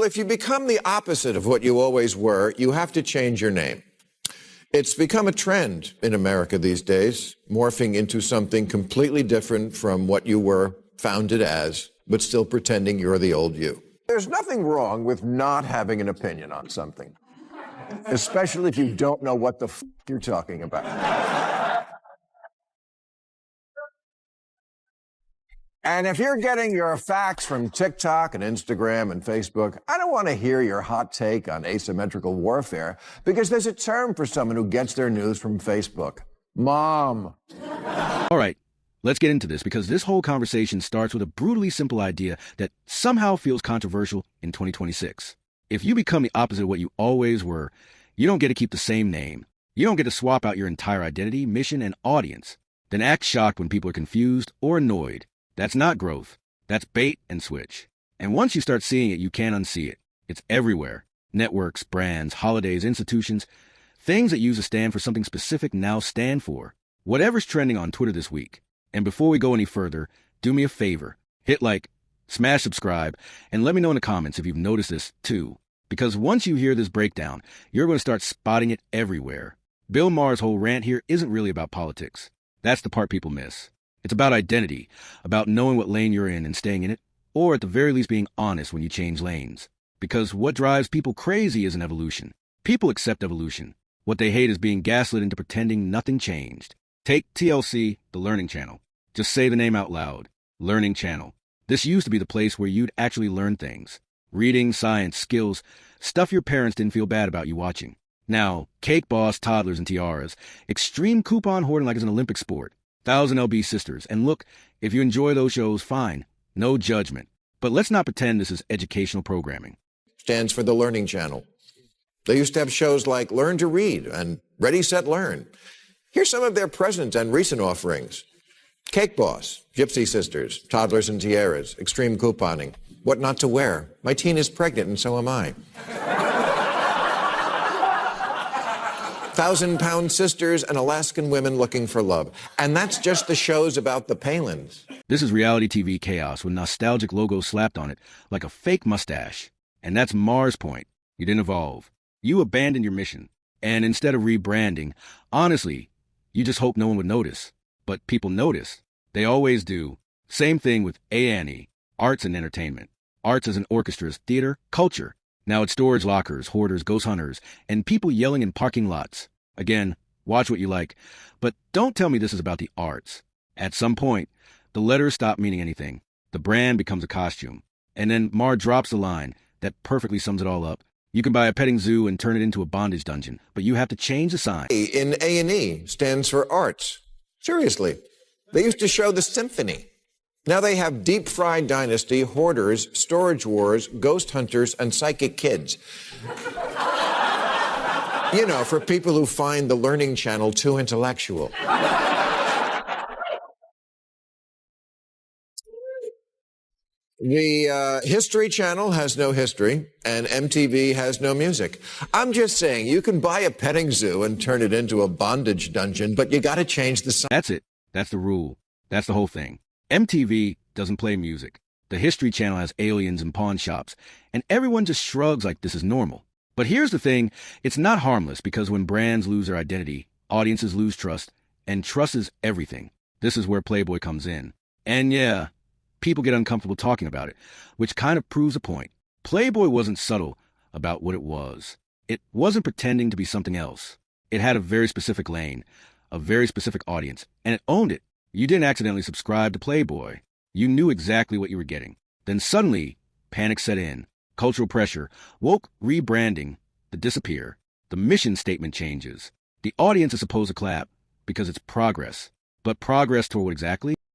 If you become the opposite of what you always were, you have to change your name. It's become a trend in America these days, morphing into something completely different from what you were founded as, but still pretending you're the old you. There's nothing wrong with not having an opinion on something, especially if you don't know what the f you're talking about. And if you're getting your facts from TikTok and Instagram and Facebook, I don't want to hear your hot take on asymmetrical warfare, because there's a term for someone who gets their news from Facebook. Mom. All right, let's get into this, because this whole conversation starts with a brutally simple idea that somehow feels controversial in 2026. If you become the opposite of what you always were, you don't get to keep the same name. You don't get to swap out your entire identity, mission, and audience. Then act shocked when people are confused or annoyed. That's not growth. That's bait and switch. And once you start seeing it, you can't unsee it. It's everywhere. Networks, brands, holidays, institutions. Things that used to stand for something specific now stand for whatever's trending on Twitter this week. And before we go any further, do me a favor. Hit like, smash subscribe, and let me know in the comments if you've noticed this too. Because once you hear this breakdown, you're going to start spotting it everywhere. Bill Maher's whole rant here isn't really about politics. That's the part people miss. It's about identity, about knowing what lane you're in and staying in it, or at the very least being honest when you change lanes. Because what drives people crazy isn't evolution. People accept evolution. What they hate is being gaslit into pretending nothing changed. Take TLC, the Learning Channel. Just say the name out loud. Learning Channel. This used to be the place where you'd actually learn things. Reading, science, skills, stuff your parents didn't feel bad about you watching. Now, Cake Boss, Toddlers and Tiaras, extreme coupon hoarding like it's an Olympic sport. 1,000 LB Sisters, and look, if you enjoy those shows, fine, no judgment. But let's not pretend this is educational programming. Stands for the Learning Channel. They used to have shows like Learn to Read and Ready, Set, Learn. Here's some of their present and recent offerings. Cake Boss, Gypsy Sisters, Toddlers and Tiaras, Extreme Couponing, What Not to Wear, My Teen is Pregnant and So Am I. 1,000-Pound Sisters and Alaskan Women Looking for Love. And that's just the shows about the Palins. This is reality TV chaos with nostalgic logos slapped on it like a fake mustache. And that's Maher's point. You didn't evolve. You abandoned your mission. And instead of rebranding, honestly, you just hope no one would notice. But people notice. They always do. Same thing with A&E, arts and entertainment. Arts as an orchestra's theater, culture. Now it's storage lockers, hoarders, ghost hunters, and people yelling in parking lots. Again, watch what you like. But don't tell me this is about the arts. At some point, the letters stop meaning anything. The brand becomes a costume. And then Maher drops the line that perfectly sums it all up. You can buy a petting zoo and turn it into a bondage dungeon, but you have to change the sign. In A&E stands for arts. Seriously. They used to show the symphony. Now they have Deep Fried Dynasty, Hoarders, Storage Wars, Ghost Hunters, and Psychic Kids. You know, for people who find the Learning Channel too intellectual. The History Channel has no history, and MTV has no music. I'm just saying, you can buy a petting zoo and turn it into a bondage dungeon, but you gotta change the sign. That's it. That's the rule. That's the whole thing. MTV doesn't play music. The History Channel has aliens and pawn shops, and everyone just shrugs like this is normal. But here's the thing, it's not harmless, because when brands lose their identity, audiences lose trust, and trust is everything. This is where Playboy comes in. And yeah, people get uncomfortable talking about it, which kind of proves a point. Playboy wasn't subtle about what it was. It wasn't pretending to be something else. It had a very specific lane, a very specific audience, and it owned it. You didn't accidentally subscribe to Playboy. You knew exactly what you were getting. Then suddenly, panic set in. Cultural pressure, woke rebranding, the disappear. The mission statement changes. The audience is supposed to clap because it's progress. But progress toward what exactly?